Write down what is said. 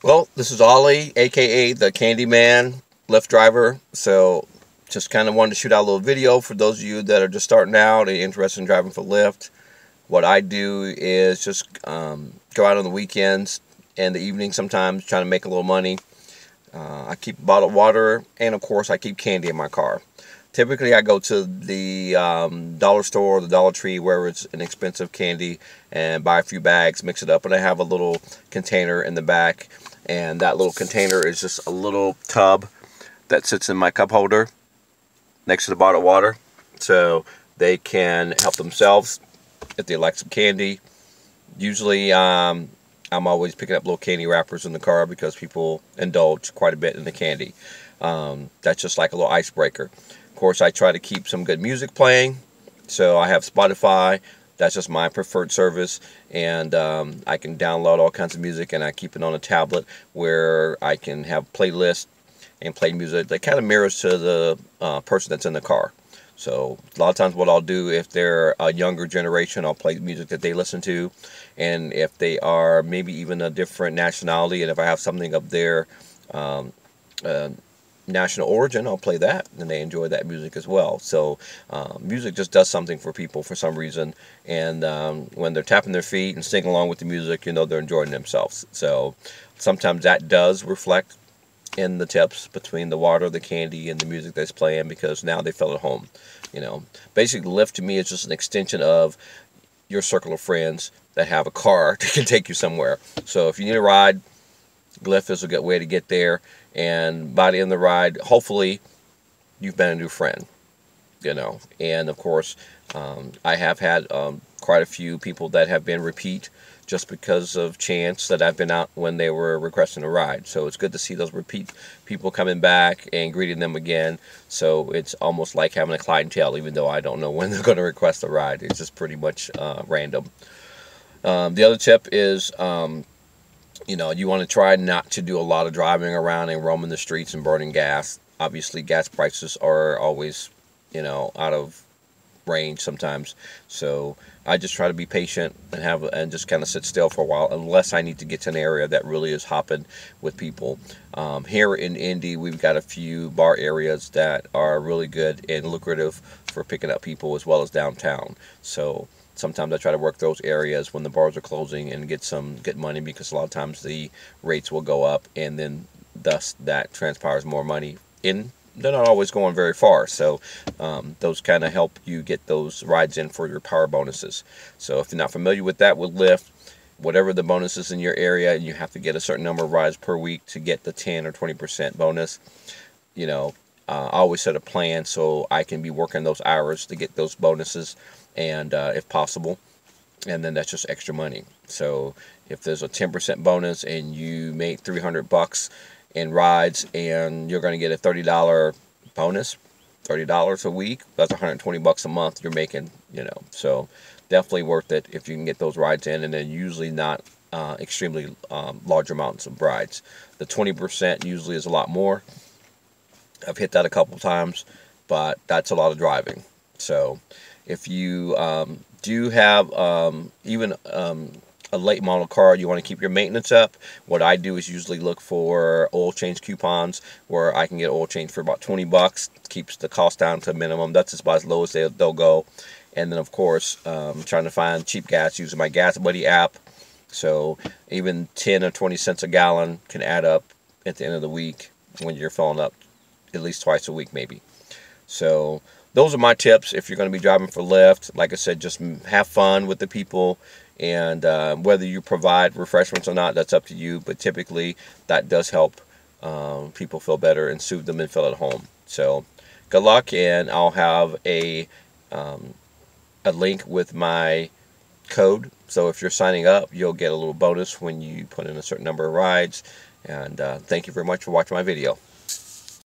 Well, this is Ollie, aka the Candyman Lyft driver. So, just kind of wanted to shoot out a little video for those of you that are just starting out and interested in driving for Lyft. What I do is just go out on the weekends and the evenings sometimes, trying to make a little money. I keep a bottle of water, and of course, I keep candy in my car. Typically, I go to the dollar store or the Dollar Tree where it's inexpensive candy and buy a few bags, mix it up, and I have a little container in the back. And that little container is just a little tub that sits in my cup holder next to the bottle of water. So they can help themselves if they like some candy. Usually, I'm always picking up little candy wrappers in the car because people indulge quite a bit in the candy. That's just like a little icebreaker. Of course, I try to keep some good music playing. So I have Spotify. That's just my preferred service. And I can download all kinds of music, and I keep it on a tablet where I can have playlists and play music that kind of mirrors to the person that's in the car. So a lot of times what I'll do, if they're a younger generation, I'll play music that they listen to. And if they are maybe even a different nationality, and if I have something of their um, national origin, I'll play that, and they enjoy that music as well. So music just does something for people for some reason, and when they're tapping their feet and singing along with the music, you know they're enjoying themselves. So sometimes that does reflect in the tips between the water, the candy, and the music that's playing, because now they feel at home. You know, basically, Lyft to me is just an extension of your circle of friends that have a car that can take you somewhere. So if you need a ride, Lyft is a good way to get there. And by the end of the ride, hopefully, you've been a new friend. You know, and of course, I have had quite a few people that have been repeat just because of chance that I've been out when they were requesting a ride. So it's good to see those repeat people coming back and greeting them again. So it's almost like having a clientele, even though I don't know when they're going to request a ride. It's just pretty much random. The other tip is, you know, you want to try not to do a lot of driving around and roaming the streets and burning gas. Obviously, gas prices are always, you know, out of range sometimes. So I just try to be patient and just kind of sit still for a while, unless I need to get to an area that really is hopping with people. Here in Indy, we've got a few bar areas that are really good and lucrative for picking up people, as well as downtown. So sometimes I try to work those areas when the bars are closing and get money, because a lot of times the rates will go up, and then thus that transpires more money in. They're not always going very far, so those kind of help you get those rides in for your power bonuses. So if you're not familiar with that with Lyft, whatever the bonus is in your area, you have to get a certain number of rides per week to get the 10 or 20% bonus. You know, I always set a plan so I can be working those hours to get those bonuses, and if possible, and then that's just extra money. So if there's a 10% bonus and you make $300 in rides, and you're going to get a $30 bonus, $30 a week, that's $120 a month you're making, you know. So definitely worth it if you can get those rides in, and then usually not extremely large amounts of rides. The 20% usually is a lot more. I've hit that a couple times, but that's a lot of driving. So if you do have even a late model car, you want to keep your maintenance up, what I do is usually look for oil change coupons where I can get oil change for about $20. Keeps the cost down to a minimum. That's about as low as they'll go. And then of course, trying to find cheap gas using my Gas Buddy app. So even 10 or 20 cents a gallon can add up at the end of the week when you're filling up at least twice a week maybe. So those are my tips if you're going to be driving for Lyft. Like I said, just have fun with the people, and whether you provide refreshments or not, that's up to you. But typically, that does help people feel better and soothe them and feel at home. So good luck, and I'll have a link with my code. So if you're signing up, you'll get a little bonus when you put in a certain number of rides. And thank you very much for watching my video.